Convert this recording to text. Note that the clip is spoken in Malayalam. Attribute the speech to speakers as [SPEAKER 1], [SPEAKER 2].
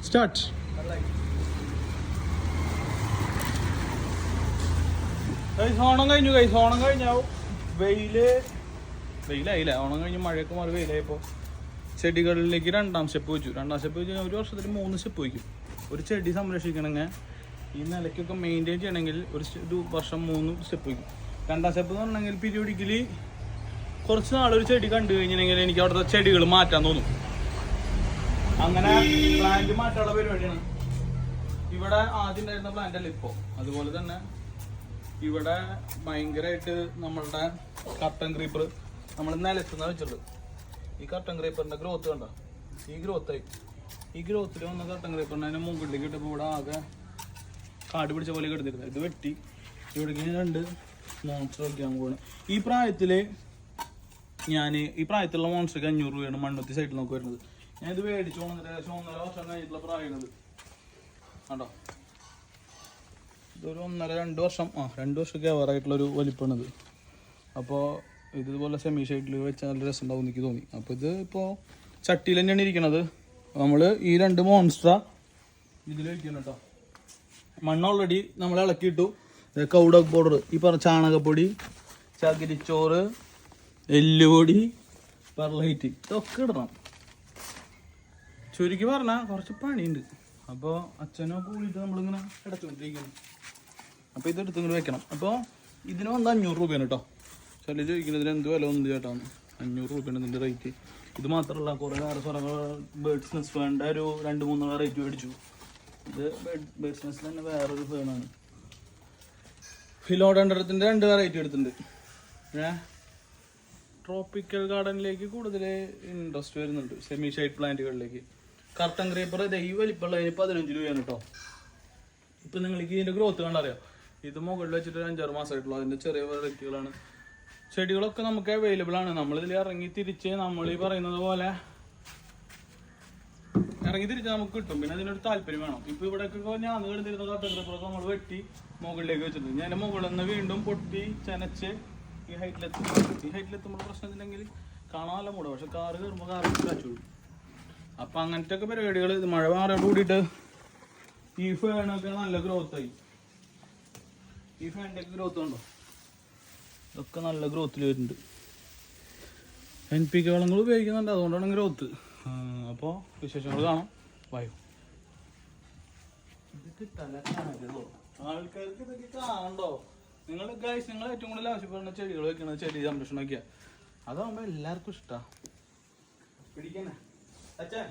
[SPEAKER 1] സ്റ്റാർട്ട്. ഓണം കഴിഞ്ഞു. ഓണം കഴിഞ്ഞാൽ വെയിലായില്ല. ഓണം കഴിഞ്ഞ് മഴയൊക്കെ മാറി വെയിലായപ്പോൾ ചെടികളിലേക്ക് രണ്ടാം സ്റ്റെപ്പ് വെച്ചു. കഴിഞ്ഞാൽ ഒരു വർഷത്തിൽ 3 സ്റ്റെപ്പ് വയ്ക്കും. ഒരു ചെടി സംരക്ഷിക്കണമെങ്കിൽ ഈ നിലയ്ക്കൊക്കെ മെയിൻറ്റെയിൻ ചെയ്യണമെങ്കിൽ ഒരു വർഷം 3 സ്റ്റെപ്പ് വയ്ക്കും. രണ്ടാം സ്റ്റെപ്പ് എന്ന് പറഞ്ഞെങ്കിൽ പീരിയോഡിക്കലി കുറച്ച് നാളൊരു ചെടി കണ്ടു കഴിഞ്ഞിട്ടുണ്ടെങ്കിൽ എനിക്ക് അവിടുത്തെ ചെടികൾ മാറ്റാൻ തോന്നും. അങ്ങനെ പ്ലാന്റ് മാറ്റാനുള്ള പരിപാടിയാണ്. ഇവിടെ ആദ്യം ഉണ്ടായിരുന്ന പ്ലാന്റ് അല്ല ഇപ്പോൾ. അതുപോലെ തന്നെ ഇവിടെ ഭയങ്കരമായിട്ട് നമ്മളുടെ കർട്ടൻ ക്രീപ്പർ നമ്മൾ നിലത്തുനിന്ന് വെച്ചിട്ടുള്ളത്. ഈ കർട്ടൻ ക്രീപ്പറിന്റെ ഗ്രോത്ത് കണ്ടോ? ഈ ഗ്രോത്തിൽ വന്ന കർട്ടൻ ക്രീപ്പറിനെ അതിന് മുകളിലേക്ക് ഇട്ടപ്പോൾ ഇവിടെ ആകെ കാട് പിടിച്ച പോലെ കിടന്നിരുന്നത്. ഇത് വെട്ടി ഇവിടേക്ക് 2 മോൺസ്റ്റർ വയ്ക്കാൻ പോവാണ്. ഈ പ്രായത്തിലുള്ള മോൺസ്റ്റർക്ക് 500 രൂപയാണ് മണ്ണുത്തി സൈഡിൽ നമുക്ക് വരുന്നത്. ഞാനിത് മേടിച്ചു വന്നിട്ട് 1.5 വർഷം കഴിഞ്ഞിട്ടുള്ള പ്രായമാണത്. കണ്ടോ? ഇതൊരു 1.5-2 വർഷം 2 വർഷമൊക്കെ അവറായിട്ടുള്ളൊരു വലിപ്പമാണിത്. അപ്പോൾ ഇതുപോലെ സെമി ഷൈഡിൽ വെച്ചാൽ നല്ല രസം ഉണ്ടാവും എനിക്ക് തോന്നി. അപ്പോൾ ഇത് ഇപ്പോൾ ചട്ടിയിൽ തന്നെയാണ് ഇരിക്കണത്. നമ്മൾ ഈ 2 മോൺസ്റ്റർ ഇതിൽ വയ്ക്കണം കേട്ടോ. മണ്ണ് ഓൾറെഡി നമ്മൾ ഇളക്കിയിട്ടു. കൗഡക് പൗഡർ, ഈ പറഞ്ഞ ചാണകപ്പൊടി, ചകിരിച്ചോറ്, എല്ലുപൊടി, പെർലൈറ്റ് ഇതൊക്കെ ഇടണം. ചുരുക്കി പറഞ്ഞാൽ കുറച്ച് പണിയുണ്ട്. അപ്പോൾ അച്ഛനോ കൂടിയിട്ട് നമ്മളിങ്ങനെ ഇടച്ചുകൊണ്ടിരിക്കണം. അപ്പോൾ ഇതെടുത്ത് ഇങ്ങനെ വെക്കണം. അപ്പോൾ ഇതിന് വന്ന് 500 രൂപയാണ് കേട്ടോ. ചില ചോദിക്കുന്നതിന് എന്ത് വില വന്നു ചേട്ടാന്ന്. 500 രൂപയാണ് ഇതിൻ്റെ റേറ്റ്. ഇത് മാത്രമല്ല കുറേ ബേർഡ്സ് നെസ്റ്റ് വേണ്ട ഒരു 2-3 റേറ്റ് മേടിച്ചു. ഇത് ബേർഡ്സ് നെസ്റ്റിൽ തന്നെ വേറൊരു ഫേണാണ്. ഫിലോഡെൻഡ്രത്തിൻ്റെ 2 വെറൈറ്റി എടുത്തിട്ടുണ്ട്. ട്രോപ്പിക്കൽ ഗാർഡനിലേക്ക് കൂടുതൽ ഇൻട്രസ്റ്റ് വരുന്നുണ്ട്. സെമി ഷൈഡ് പ്ലാന്റുകളിലേക്ക്. കർട്ടൻ ക്രീപ്പർ ഈ വലിപ്പമുള്ളതിന് 15 രൂപയാണ് കേട്ടോ. ഇപ്പം നിങ്ങൾക്ക് ഇതിൻ്റെ ഗ്രോത്ത് കണ്ടറിയാം. ഇത് മുകളിൽ വെച്ചിട്ട് 5-6 മാസമായിട്ടുള്ളൂ. അതിൻ്റെ ചെറിയ വെറൈറ്റികളാണ്. ചെടികളൊക്കെ നമുക്ക് അവൈലബിൾ ആണ്. നമ്മളിതിൽ ഇറങ്ങി തിരിച്ച് നമ്മൾ ഈ പറയുന്നത് പോലെ നമുക്ക് കിട്ടും. പിന്നെ അതിനൊരു താല്പര്യം വേണം. ഇപ്പോൾ ഇവിടെയൊക്കെ ഞാൻ കിടന്നിരുന്ന കർട്ടൻ ക്രീപ്പറൊക്കെ നമ്മൾ വെട്ടി മുകളിലേക്ക് വെച്ചിട്ടുണ്ട്. ഞാൻ മുകളിൽ നിന്ന് വീണ്ടും പൊട്ടി ചെനച്ച് ഈ ഹൈറ്റിലെത്തുമ്പോൾ പ്രശ്നത്തിനെങ്കിൽ കാണാനല്ല മൂട. പക്ഷെ കാറ് കയറുമ്പോൾ കാറ് കാച്ചു. അപ്പം അങ്ങനത്തെ ഒക്കെ പരിപാടികൾ മഴ മാറിയോട് കൂടിയിട്ട് ഈ ഫാനൊക്കെ നല്ല ഗ്രോത്തായി. ഈ ഫാനിൻ്റെ ഒക്കെ ഗ്രോത്ത് ഉണ്ടോ? ഇതൊക്കെ നല്ല ഗ്രോത്തിൽ വരുന്നുണ്ട്. NPK വളങ്ങൾ ഉപയോഗിക്കുന്നുണ്ട്. അതുകൊണ്ടാണ് ഗ്രോത്ത്. അപ്പോൾ വിശേഷങ്ങൾ കാണാം. വായു ആൾക്കാർക്ക് ഇതൊക്കെ കാണണ്ടോ? നിങ്ങൾ ഏറ്റവും കൂടുതൽ ആവശ്യപ്പെടുന്ന ചെടികൾ വെക്കണത് ചെടി സംരക്ഷണം വയ്ക്കുക. അതാകുമ്പോൾ എല്ലാവർക്കും ഇഷ്ടമാണ്. പിടിക്കണേ അച്ഛൻ.